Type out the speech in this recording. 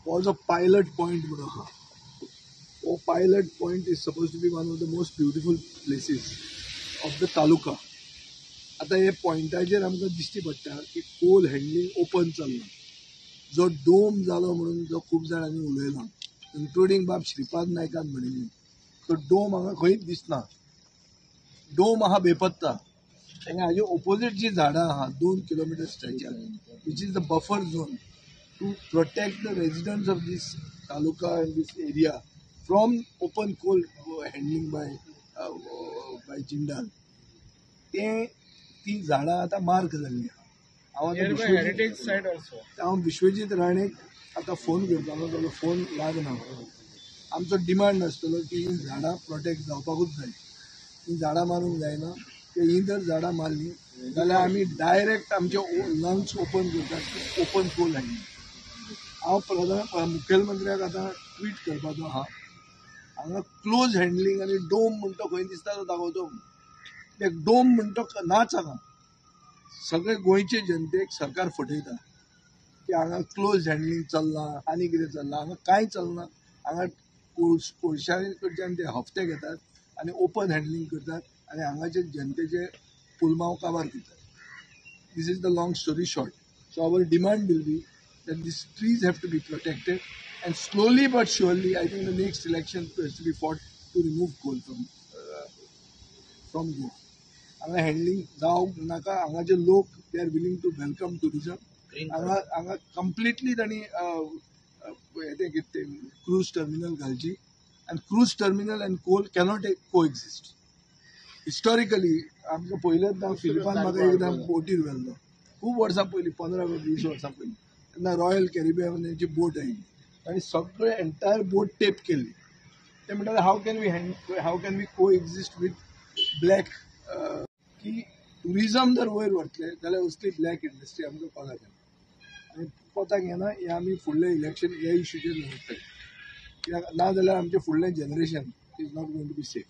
was a pilot point. Oh, pilot point is supposed to be one of the most beautiful places of the taluka. आता हे पॉइंटाचेर आमकां दिश्टी पडटा की Coal handling open चल्ला, जो डोम जालो म्हणून जो खूब जाणांनी उलयला, इन्क्लुडींग बाब श्रीपाद नायकान म्हणिल्ली, तो डोम हांगा खंयच दिसना. डोम आहा बेपत्ता, आनी हाजे ऑपोजीट जी झाडां आहा 2 किलोमीटर स्ट्रेचार, which is the buffer zone to protect the residents of these taluka and these area from open coal handling by Jindal. ती झाडां आतां मार्क जाल्ली आहा. हांव विश्वजीत राणेक आतां फोन करतालो, जाल्यार फोन लागना. आमचो डिमांड आसतलो की ही झाडां प्रोटेक्ट जावपाकूच जाय, ही झाडां मारूंक जायना. ही जर झाडां मारली जाल्यार आमी डायरेक्ट आमचे लंग्स ओपन करतात, ओपन कोल हँडलिंग. हांव मुखेलमंत्र्याक आतां ट्वीट करपाचो आहा. हांगा क्लोज हँडलिंग आनी डोम म्हणटा खंय दिसता तो दाखोवचो. एक डोम म्हणटा नाच हांगा. सगळे गोंयचे जनतेक सरकार फटयता की हांगा क्लोज हँडलिंग चल्ला आनी कितें चल्ला. हांगा कांय चलना. हांगा कोळशा कडच्यान ते हफ्ते घेतात आनी ओपन हँडलिंग करतात आनी हांगाचे जनतेचे पुलमांव काबार करतात. This is the long story short. So our demand will be that these trees have to be protected, and slowly but surely, I think the next election has to be fought to remove coal from Goa. हांगा handling जावंक नाका. हांगाचे लोक they are willing to welcome tourism. हांगा completely तांणी cruise terminal घालची, and cruise terminal and coal cannot coexist. Historically, आमकां पयलेच हांव फिलिपान म्हाका एकदां बोटीर व्हेल्लो, खूब वर्सां पयलीं, 15-20 वर्सां पयलीं. तेन्ना रॉयल कॅरिबियनाची बोट आयिल्ली आनी सगळे एंटायर बोट टेप केल्ली. ते म्हणटाले हाव कॅन वी को एक्झिस्ट वीथ ब्लॅक. की टुरिजम जर वयर व्हरतले जाल्यार असली ब्लॅक इंडस्ट्री आमकां कोणाक येना. आनी कोताक येना हें आमी फुडलें इलेक्शन ह्या इश्यूचेर लडटले. ना जाल्यार आमचें फुडलें generation is not going to be safe.